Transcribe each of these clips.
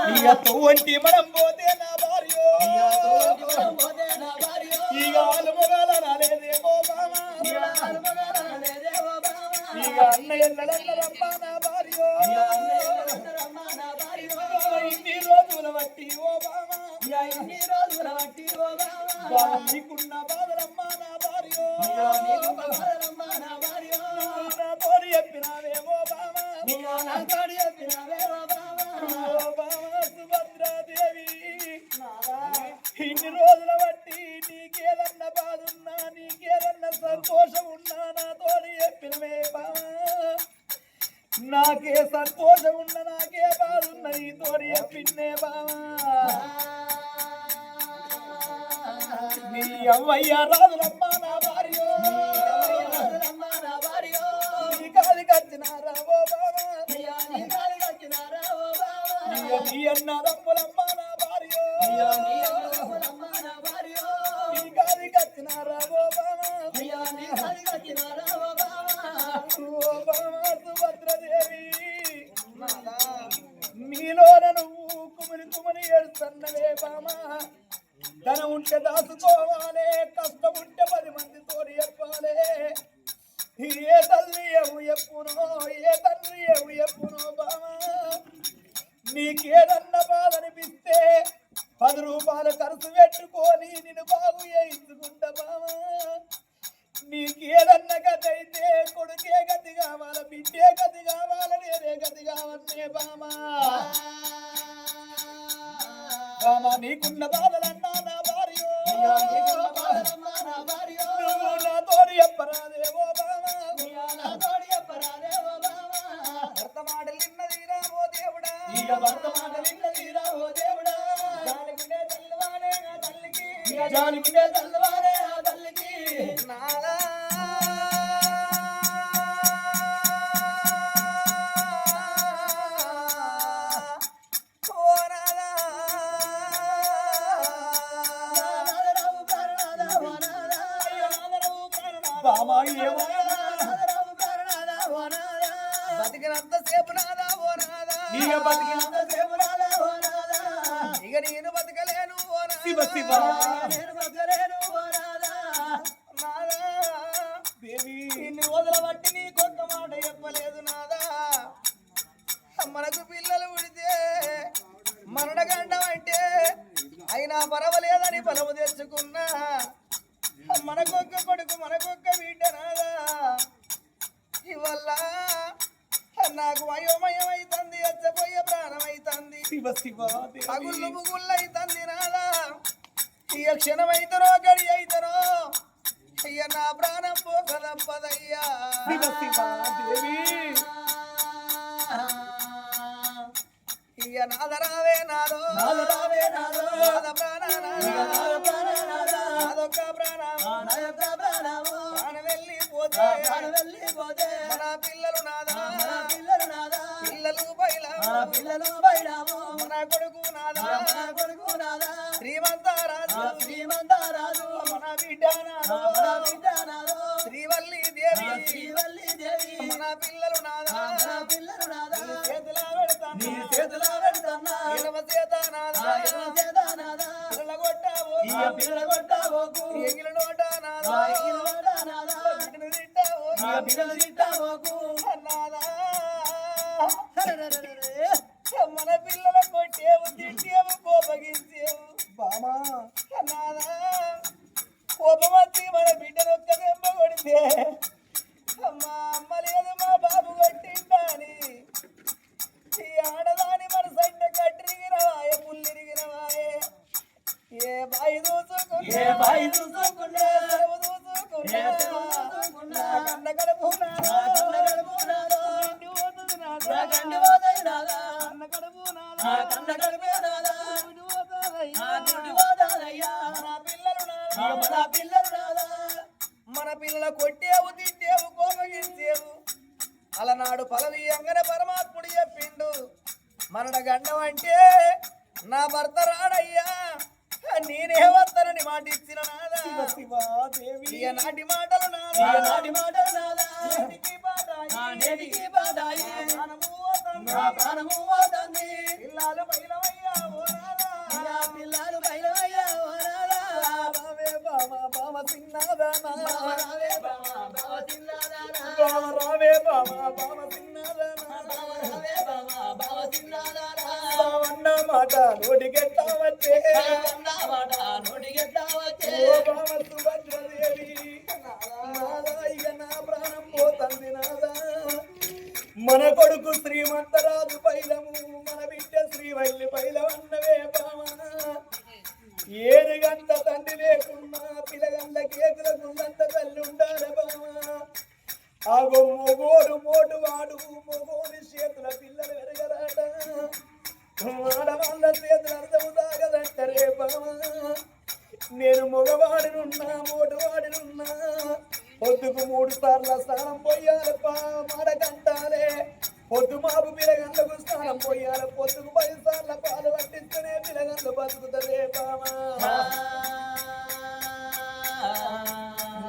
ఒంటి మనం పోతే నా భార్య ఇక అలుమగాల రాలేదేమో బామా ఇక అన్నయ్యల్లరమ్మా నా భార్య ఇన్ని రోజుల బట్టి ఓ బామా నీకున్న బాధలమ్మా నా భార్య నా తోడు చెప్పినావేమో బామా సుభద్రాదేవి ఇన్ని రోజుల బట్టి నీకేదన్నా బాధ ఉన్నా నీకేదన్నా సంతోషం ఉన్నా నా తోడు చెప్పినవే బామా నాకే సంతోషం ఉన్నా నాకే బాధ ఉన్నా నీ తోడు చెప్పిందే బామా నీ అవ్వయ్య రాదులమ్మా నా భార్య నీ కాలి కచ్చినారా ఓ బామా నీ అన్న దమ్ములమ్మా నా భార్య నీ కాలి కచ్చినారా ఓ బామా ఓ బామా సుభద్రదేవి మీలోన నువ్వు కుమిలి ఏడుస్తున్నవే బామా ధనం ఉంటే దాచుకోవాలి కష్టం ఉంటే 10 మందితో చెప్పాలి ఏ తల్లి ఎప్పునో ఏ తండ్రి ఎప్పునో బామా నీకేదన్నా బాధనిపిస్తే 10 రూపాయలు ఖర్చు పెట్టుకొని నిన్ను బాగు చేయించుకుంటా బామా నీకేదన్నా గతి అయితే కొడుకే గతి కావాల బిడ్డే గతి కావాల నేనే గతి కావన్నే బామా బామా నీకున్న బాధలన్నా నా భార్య నువ్వు నా తోడు చెప్పరాదేవో బామా భర్త మాటలు విన్నదిరా ఓ దేవుడా భర్త మాటలు విన్నదిరా ఓ దేవుడా జాలిగుండే తల్లివారే ఆ తల్లికి నాదా బతికినంత సేపు నాదా ఓ నాదా బతికినంత సేపు నాదా ఓ నాదా ఇక నేను బతకలేను ఓ నాదా నేను బతకలేను ఓ నాదా నాదా దేవి ఇన్ని రోజుల బట్టి నీ కొత్త మాట చెప్పలేదు నాదా మనకు పిల్లలు ఉడితే మరణగండం అంటే అయినా పర్వాలేదని బలము తెచ్చుకున్నా మనకొక్క కొడుకు మనకొక్క బిడ్డ నాదా ఇవల్ల నాకు వయోమయం అవుతుంది ఎచ్చపోయే ప్రాణం అవుతుంది అగుళ్ళు ముగుళ్ళు అవుతుంది నాదా ఇక క్షణం అవుతారో గడి అవుతారో అయ్య నా ప్రాణం పోకదప్పదయ్యా ఇక నాదరావే నాదో నాద ప్రాణ నాదొక్క ప్రాణము ప్రాణం వెళ్ళిపోతే మన పిల్లలు నాదా పిల్లలు బయలాము మన కొడుకు నాదా శ్రీమంతారాజు మన బిడ్డ నాదో శ్రీవల్లి దేవి మన పిల్లలు నాదా చేతులా పెడతానా చేత నాదా పిల్లల కొట్టావోకు ఎగిల నోట నాదా బిడ్డలు తిట్టావోకు నాదా మన పిల్లల కొట్టేవు తిట్టేవు కోపగించేవు బామా నాదా కోపమచ్చి మన బిడ్డను ఒక్క దెబ్బ కొడితే మా అమ్మ లేదు మా బాబు కొట్టిండాని ఈ ఆడదాని మన సంట కట్టిరిగినవాయే పుల్లిరిగినవాయే ఏ బాయి చూసుకున్నా కన్న కడుపు మన పిల్లల కొట్టేవు తిట్టేవు కోపగించేవు అలనాడు పలవీయంగానే పరమాత్ముడు చెప్పిండు మరణ గండం అంటే నా భర్త రాడయ్యా నేనే వస్తానని మాట ఇచ్చిన నాదా నాటి మాటలు నాదా ప్రాణము పిల్లలు బయలవయ్యా అన్న మాట నోటికెట్టా వచ్చే ఓ బామ సుభద్రదేవి నాదా ఇక నా ప్రాణం పోతుంది నాదా మన కొడుకు శ్రీమంతరాజు పైలము మన బిడ్డ శ్రీవల్లి పైలవన్నవే బామ ఏనుగంత తండ్రి లేకున్నా పిల్లగంత కేకుల గుండంత తల్లి ఉండాలి బామ ఆగో మొగోడు మోటు వాడు మొగోని చేతుల పిల్లలు ఎరగరాట ఆడవాళ్ళ చేతులు అర్థము తాగదంటరే బామ నేను మగవాడినున్నా మోటువాడినున్నా పొద్దుకు 3 సార్లు స్నానం పోయాలి మాడకంటాలే పొద్దు మాపు పిల్లగండ్లకు స్నానం పోయాలి పొద్దుకు 10 సార్లు పాలు పట్టిస్తేనే పిల్లగండ్లు బతుకుతలే బామ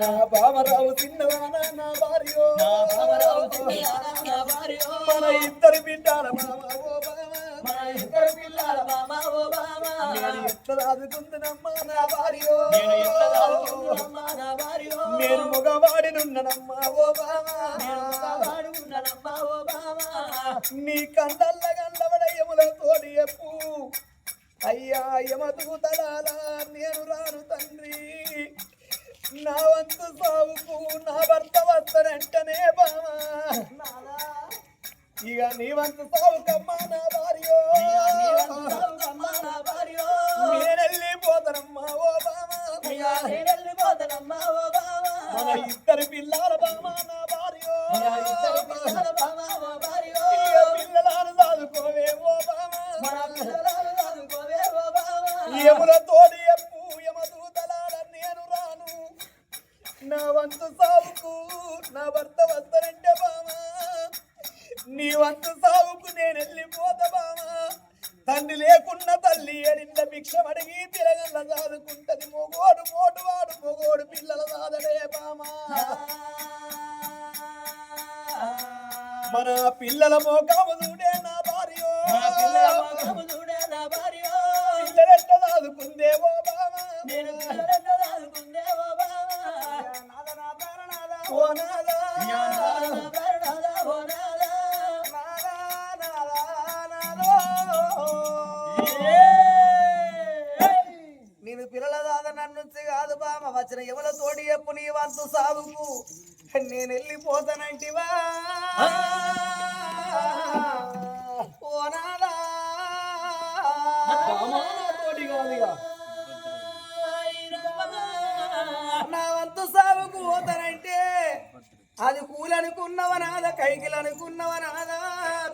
నా బామరావు చిన్నవానా నా భార్యో మన ఇద్దరు బిడ్డాల బామ ఓ బామ నేను ఎట్లా దాదుకుంటున్నమ్మా నా భార్యో నేను మగవాడినున్ననమ్మా ఓ బామ నీ కందల్ల గండవడ యముల తోడి ఎప్పు అయ్యా యమతుకు తలాలా నేను రాను తండ్రి నా వంతు సావుకు నా భర్త వస్తానంటనే బామా ఇక నీ వంతు సావుకమ్మా నా భార్యో నేనెళ్ళిపోతానమ్మా ఓ బామా మన ఇద్దరు పిల్లల బామా నా భార్యో పిల్లలను చదువుకోవే ఓ బామా యముల తోడి ఎప్పు యమదూతలాల నేను రాను నా వంతు సావుకు నా భర్త వస్తానంటే బామా నీ వంతు సావుకు నేను వెళ్ళిపోతా బామా తండ్రి లేకున్న తల్లి ఎడింద భిక్షం అడిగి తిరగల్ల సాదుకుంటది మొగోడు మోటువాడు మొగోడు పిల్లల సాదడే బామా మన పిల్లల మోకాము చూడే నా భార్యో పిల్లలెట్ట సాదుకుందేవో బామా ఓ నాదా నేను పిల్లల దాదా నన్నుంచి కాదు బామ వచ్చిన ఎవల తోడి ఎప్పు నీ వంతు సాగుకు నేను వెళ్ళిపోతానంటివా ఓ నాదా తోడి కాదుగా నా వంతు సాగుకు పోతానంటే అది కూలనుకున్నవా నాదా కైకిలనుకున్నవా నాదా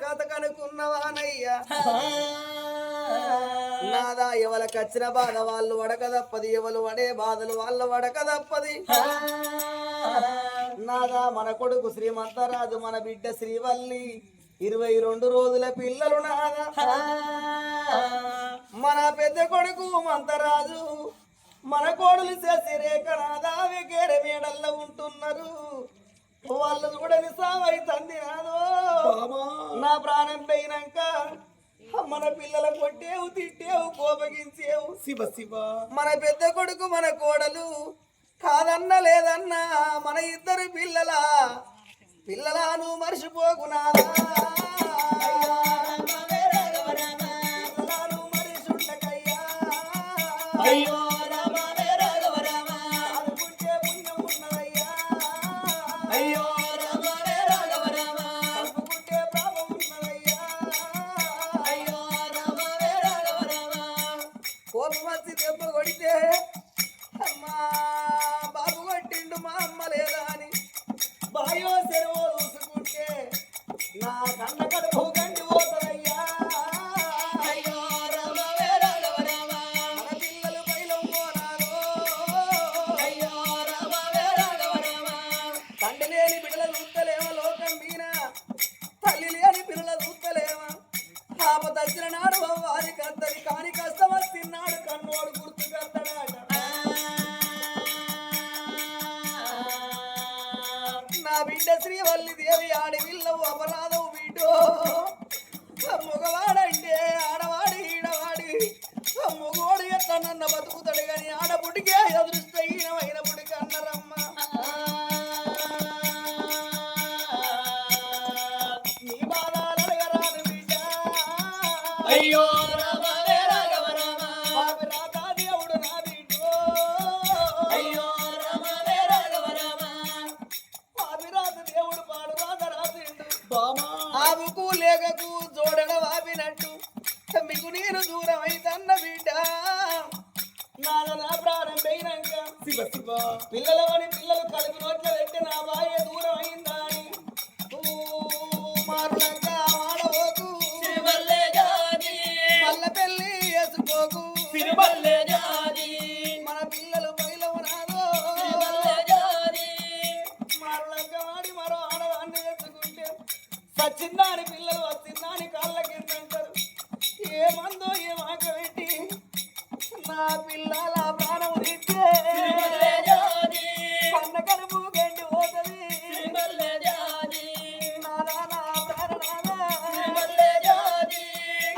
కథకనుకున్నవానయ్యా నాదా ఎవరికి వచ్చిన బాధ వాళ్ళు వడక తప్పది ఎవరు వడే బాధలు వాళ్ళ వడక తప్పది నాదా మన కొడుకు శ్రీమంతరాజు మన బిడ్డ శ్రీవల్లి 22 రోజుల పిల్లలు నాదా మన పెద్ద కొడుకు మంతరాజు మన కోడలు చేసి రేఖ నాదా వికేర మేడల్లో ఉంటున్నారు వాళ్ళు కూడా నిసామై తంది నాదో నా ప్రాణం పోయినాక మన పిల్లల కొట్టేవు తిట్టేవు కోపగించేవు శివ శివ మన పెద్ద కొడుకు మన కోడలు కాదన్నా లేదన్నా మన ఇద్దరు పిల్లలను మర్చిపోకు నాదా మరిచుండకయ్యా అయ్యో అమ్మా బాబు కొట్టిండు మా అమ్మ లేదా అని బాయో చెరువు చూసుకుంటే నా కన్న కడుపు గండి పోతారయ్యా మన పిల్లలు బయలు పోనారు తండ్రి లేని బిడ్డల చూస్తలేమా లోకం మీనా తల్లి లేని పిల్లల చూస్తలేమా పాప తగ్గిన నాడు వారి కత్తది కాని కష్టం తిన్నాడు కన్నోడు గుర్తు కత్తడాట నా బిడ్డ శ్రీవల్లి దేవి ఆడవిల్లవు అపరాధవు బిడ్డో మగవాడంటే ఆడవాడి ఈడవాడి మగోడు ఎట్లా నన్న బతుకుతాడు గాని ఆడపుడికే అదృష్టహీనమైన పుడికి అన్నరమ్మ నీ బాధాలు అడగరాదు బిడ్డ అయ్యో రామనే రాఘవ రామ పాపి రాత దేవుడు నా బిడ్డో అయ్యో రామనే రాఘవ రామ పాపి రాత దేవుడు పాడు రాత రాసిండు బామా ఆవుకు లేకకు జోడన వాపినట్టు మీకు నేను దూరం అయితన్న బిడ్డ నాద నా ప్రాణం పోయినాక శివ శివ పిల్లలవని పిల్లలు కడుపు నోట్ల పెట్టి నా బాయే దూరం అయిందా అని మారులంక వాడవోకు సిరిమల్లె జాతి మల్ల పెళ్లి వేసుకోకు సిరిమల్లె జాతి మన పిల్లలు బయలవు నాదో సిరిమల్లె జాతి మారులంక వాడి మరో ఆడవాన్ని తెచ్చుకుంటే సచ్చిందాని పిల్లలు వచ్చిందాని కాళ్ళ కింద అంటారు ఏమందో ఏమాక పెట్టి నా పిల్లల ప్రాణం ఇచ్చే సిరిమల్లె జాతి కన్న కడుపు గండి పోతుంది సిరిమల్లె జాతి నాదా నా ప్రాణనాదా సిరిమల్లె జాతి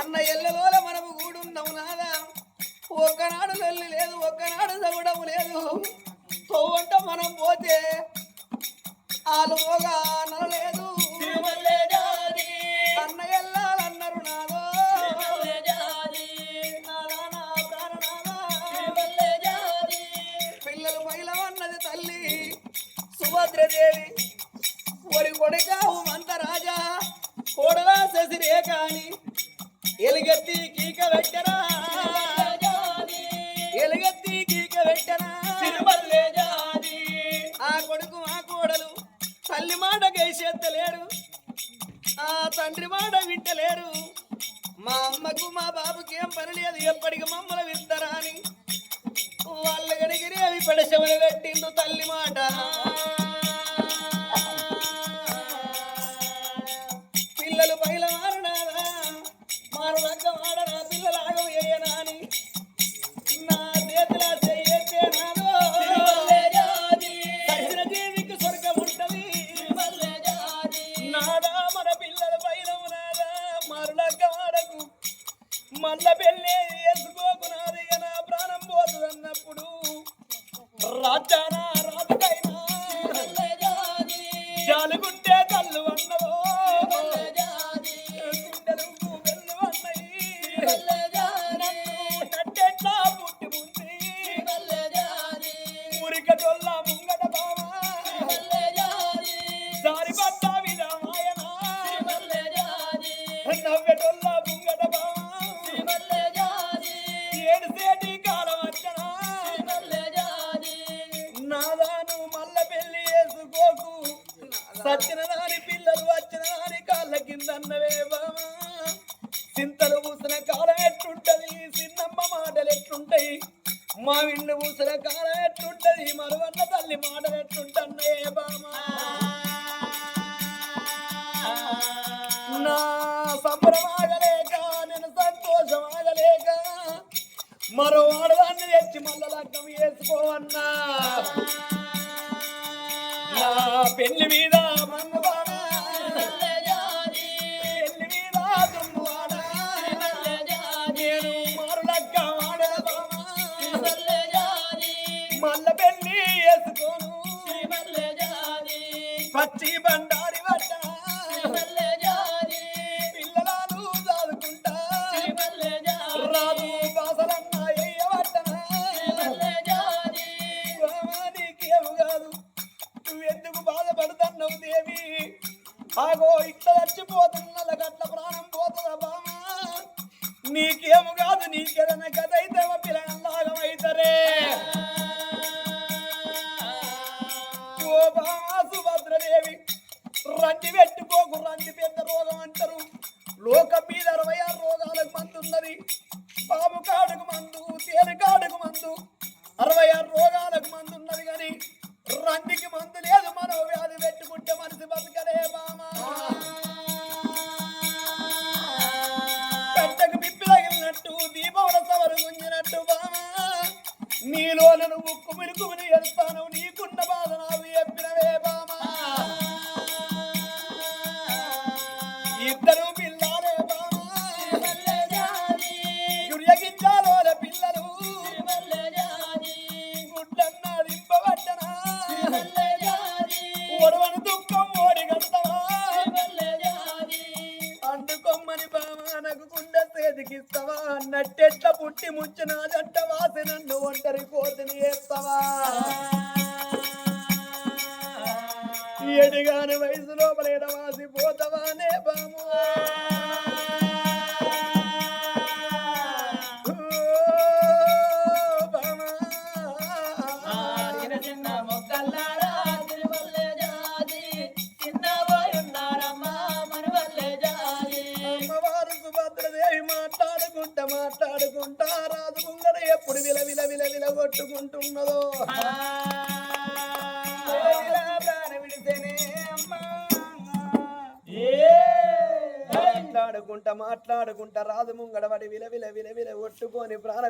అన్న ఎల్లలోల మనము కూడున్నాము నాదా ఒక్కనాడు లొల్లి లేదు ఒక్కనాడు చదవడము లేదు తోవంట మనం పోతే ఆలుగా నలలేదు సిరిమల్లె జాతి అన్న ఎల్లాలన్నారు నాదో సిరిమల్లె జాతి నాదా నా ప్రాణనాదా సిరిమల్లె జాతి పిల్లలు మైలవన్నది తల్లి సుభద్రదేవి ఒరి కొడుకావు మంత రాజా కోడలా శశిరే కాని ఎలుగెత్తి కీక పెట్టరా ఎలుగెత్తి కీక పెట్టరా సిరిమల్లె జాతి ఆ కొడుకు ఆ కోడలు తల్లి మాట గైసేత్తలేరు ఆ తండ్రి మాట వింటలేరు మా అమ్మకు మా బాబుకి ఏం పని లేదు ఎప్పటికి మమ్మల్ని వింటారా అని వాళ్ళ గడిగిరి అవి పడశమని పెట్టిండు తల్లి మాట పిల్లలు పైల మారనారా మారలక్క మాడనా పిల్లలు ఆగవేయనా అని నా చేతిలా చెయ్యే నాదో సిరిమల్లె జాతి సచిన జీవికి స్వర్గం ఉంటది సిరిమల్లె జాతి నాదా మన పిల్లల పైన నాదా మారులక్క మాడకు మల్ల పెళ్ళి వేసుకోకు నాదిగా నా ప్రాణం పోతుంది అన్నప్పుడు రాజానా రాజుకైనా సిరిమల్లె జాతి జాలుగుంటే తల్లు అన్నవో సిరిమల్లె జాతి గుండెలు వెళ్ళు అన్నయి సిరిమల్లె జాతి నట్టెట్లా పుట్టి ఉంది సిరిమల్లె జాతి ఊరికటొల్ల ముంగట బావా సిరిమల్లె జాతి దారి పట్ట విధామాయనా సిరిమల్లె జాతి నవ్వెటొల్ల ముంగట బావా సిరిమల్లె జాతి ఏడు సేటి కాలం వచ్చనా సిరిమల్లె జాతి నాదాను మల్ల పెళ్లి వేసుకోకు సచ్చిన దాని పిల్లలు వచ్చిన దాని కాళ్ళ కింద అన్నవే బావా చింతలు పూసిన కాలం ఎట్లుంటది చిన్నమ్మ మాటలు ఎట్లుంటాయి మా విండు పూసిన కాలం ఎట్లుంటది మరువన్న తల్లి మాటలు ఎట్లుంటన్నాయే బామా నా సంబరమాగలేక నేను సంతోషమాగలేక మరో ఆడదాన్ని తెచ్చి మల్ల లగ్నం వేసుకోవన్నా నా పెళ్లి మీద మంగవాడా సిరిమల్లె జాతి పెళ్లి మీద దుమ్మువాడా సిరిమల్లె జాతి నేను మారు లగ్గం ఆడల బామా సిరిమల్లె జాతి మల్ల పెళ్లి వేసుకోను సిరిమల్లె జాతి పచ్చి బండారి వట్ట సిరిమల్లె జాతి పిల్లలను దాదుకుంటా సిరిమల్లె జాతి రాదు బాసలన్న ఎయ్యవట్టనా సిరిమల్లె జాతి నీకేము కాదు నువ్వెందుకు బాధపడుతున్నావు దేవి ఆగో ఇట్లా చచ్చిపోతున్న గట్ల ప్రాణం పోతుందా బామా నీకేము కాదు నీకేదన్నా కథ అయితే పిల్లలాగమైతరే ఓ బామా సుభద్రదేవి రండి పెట్టుకోకు రండి పెద్ద రోగం అంటారు లోకం మీద 66 రోగాలకు మందు ఉన్నది పాము కాడుకు మందు తేనె కాడుకు మందు 66 రోగాలకు మందు ఉన్నది కానీ రండికి మందు లేదు మనో వ్యాధి పెట్టుకుంటే మనిషి బతకలే బామా కట్టకు పిప్పి తగిలినట్టు దీపముల సవరు గుంజినట్టు బామా నీలో నువ్వు ఉక్కు మిలుకుని ఎడతాను నీకున్న బాధ నాకు చెప్పినవే బామా ఇద్దరు పిల్లాలే బామా సిరిమల్లె జాతి గురియగించాలోల పిల్లలు సిరిమల్లె జాతి గుడ్లన్న దింపబట్టనా సిరిమల్లె జాతి ఒడవని దుఃఖం ఓడి గడతవా సిరిమల్లె జాతి అంటుకొమ్మని బామా నాకు గుండె చేతికిస్తావా నట్టెట్ల పుట్టి ముచ్చిన జంట వాసి నన్ను ఒంటరి కోతిని వేస్తావా ఎడిగాని వయసు లోపల ఎడవాసి పోతావానే బాము ఆడిన చిన్న మొక్కల్లారా తిరుమల్లె జాజి చిన్నబోయి ఉన్నారమ్మా మనువల్లె జాజి అమ్మవారు సుభద్రదేవి మాట్లాడుకుంటా రాజు ముంగడ ఎప్పుడు విల విల విల విల కొట్టుకుంటున్నదో ప్రాణ విడితేనే అమ్మా మాట్లాడుకుంటా రాజు ముంగడ వాడి విల విల విల విల కొట్టుకొని ప్రాణ